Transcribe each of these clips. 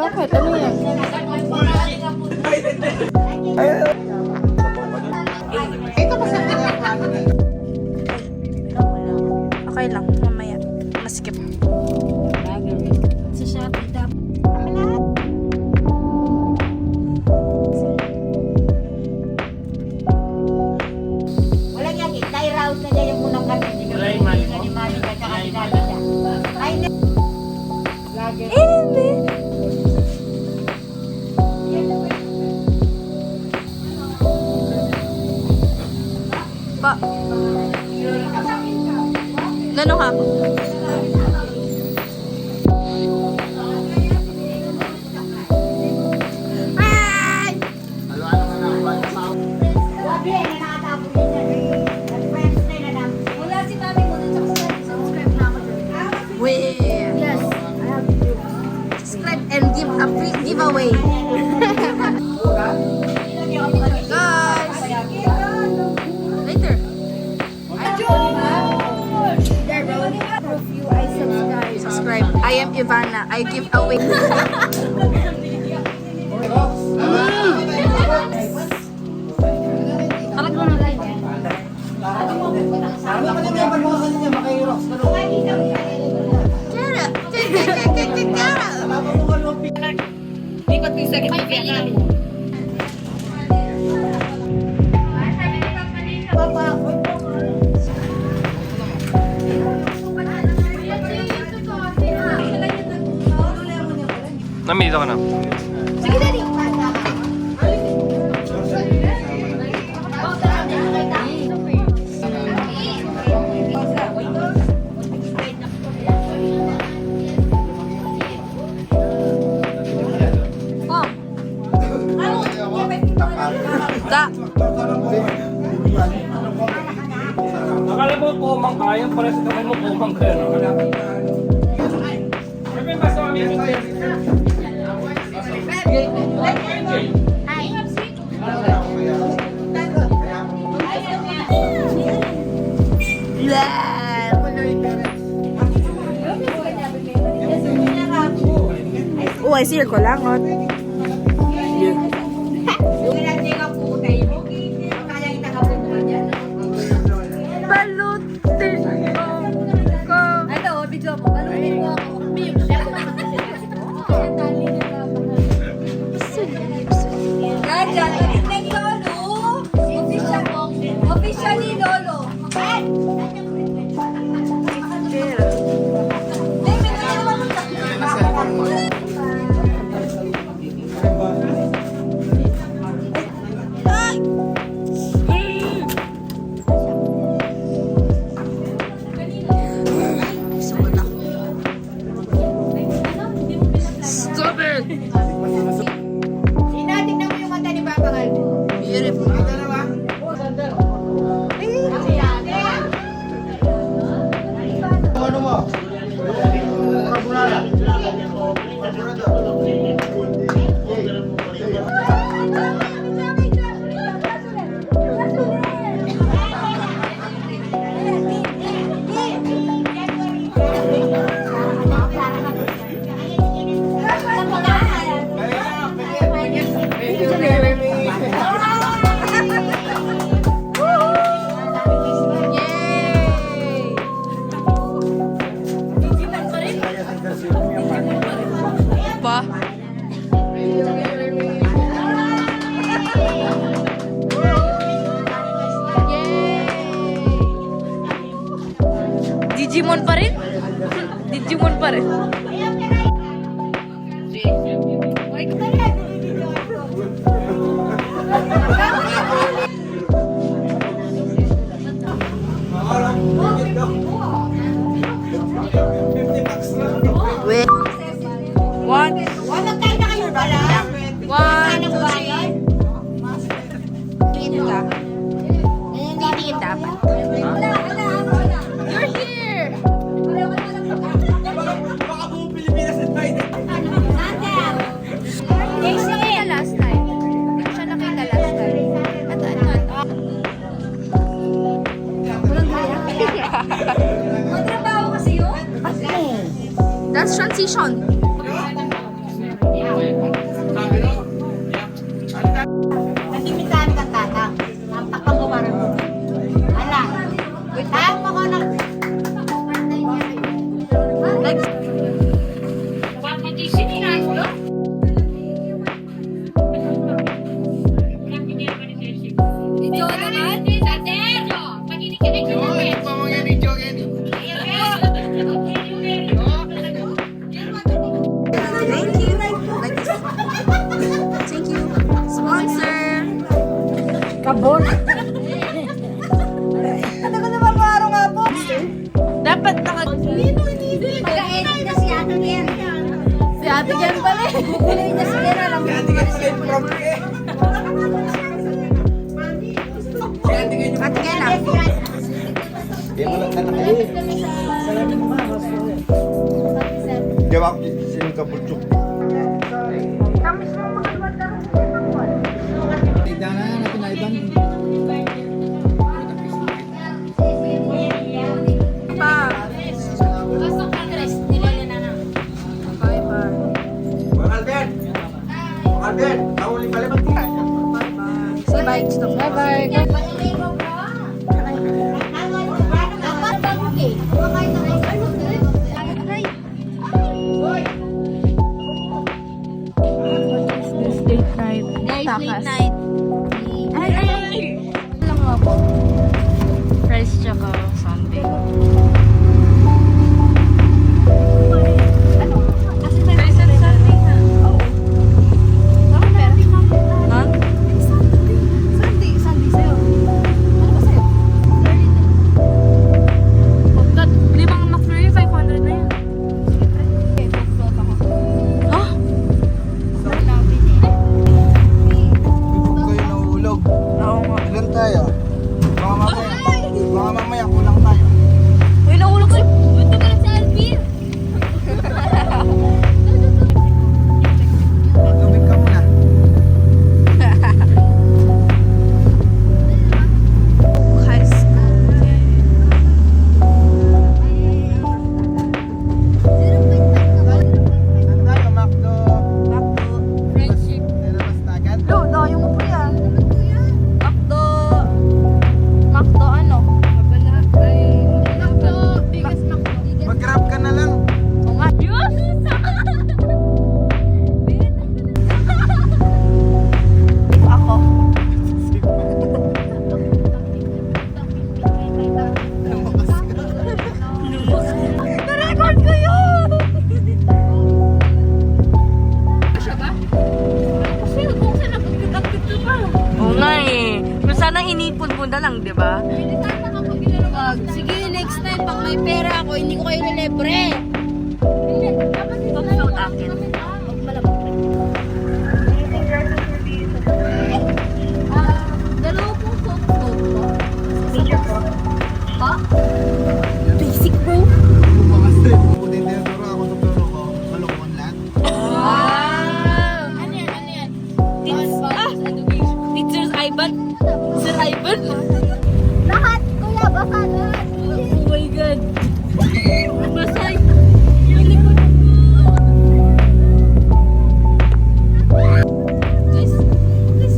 Bakit? Ano yan? Ito pa sa okay lang, mamaya. Maskip. Sa Shopee tap. Wala niya, round na niya yung unang kami. Wala yung mali mo? Ni Mami ka, tsaka ni Daddy ka. Ay, Hindi. Pa. Gano'n ka? Wabi, ay nakatapos din siya. Nag-friends na yun na. Wala si Mami mo dun sa subscribe na ako dun. Wait. Yes. Subscribe and give a free giveaway. Guys. Later. Proof you I subscribe. Subscribe. I am Ivana. I give away. Kapag mo na live. Ikot yung sakit ng kaya namin. Nami, dito ka na. Sige, Daddy. Da. Akala mo kumang kaya, pare sa kamay mo kumang kaya. Sabi ba sa amin? Oh, I see your kolangot. Yung inatay ka po tayo mo, kaya kita ka po dyan. Balutin ko. Ito, video mo. Balutin mo ako. Ganyan, tingnan ni Lolo. Official ni Lolo. Stop it! Tingnan mo yung mata ni Papa Gal. Beautiful. Yay! Pa. Digimon pa rin? Digimon pa rin. Wait. One. Magkain na kayo pala. One, two, three. Tingin ka. Titingin dapat. You're here! Siya nakita last time. Siya nakita last time. Magtrabaho kasi yun? That's transition. Dapat naka... Pag-edit na si Ate Ken. Si Ate Ken pala eh. Guguloy na si Ken. Alam mo. Ate Ken. Jawab sini ke pucuk. Bang Alden. Bang Alden, tahu lipat-lipat tidak? Say bye. Bye-bye. This date night. Guys, late night. Lang nga po. Rice tsaka sundae. Rice and sundae na. Oo. Bakit pera? Ha? Sundae sa'yo. Ano ba sa'yo? 5 McFlurry, 500 na yan. Ha? Kayo nahulog. Oo nga. Ilan tayo? Baka mamaya kulang tayo. Uy, nahulog si... Ito ka lang si Alvin. Tubig ka muna. High school. Saan tayo, Macdo? Friendship. Nilabas na agad? Lo, dayo mo po yan. Makdo. Makdo ano? Makdo. Biggest Makdo. Mag-grab ka na lang. Oo nga. Ako. Na-record ko yun! Kasi kung saan nagkakit ka pa. Oo nga eh. Kung sana inipon mo na lang, di ba? Sige, next time, pag may pera ako, hindi ko kayo nilibre. Pag-float akin. Dalawa pong soap po. Ha? Basic bro. Bumakas tayo. Puputin tayo. Pero ako sa pero ko. Malukon lahat. Wow! Ano yan? Ano yan? Teacher's Ivan. Sir Ivan. Lahat! Kuya, baka lahat! Oh my God. Masay! Yung likod ko! Guys, guys,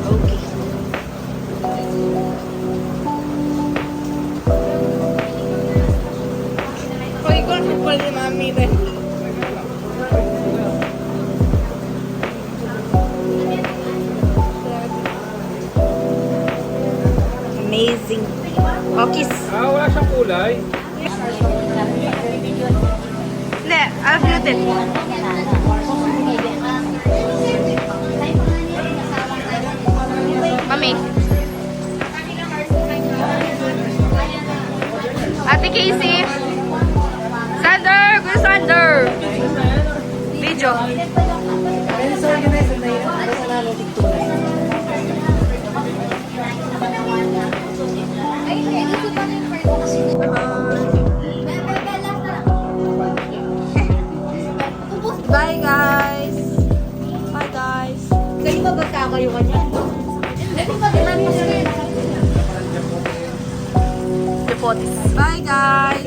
Okay. Hoy, kung ano pa ni Mami rin. Amazing. Okay. Wala siyang kulay. Hindi, I'll mute it. Mami. Ate Casey. Sander! Kuya Sander! Video. Bye guys! Bye guys! Kayo ba magkakayukan yan? Hindi ba Depotis. Bye guys!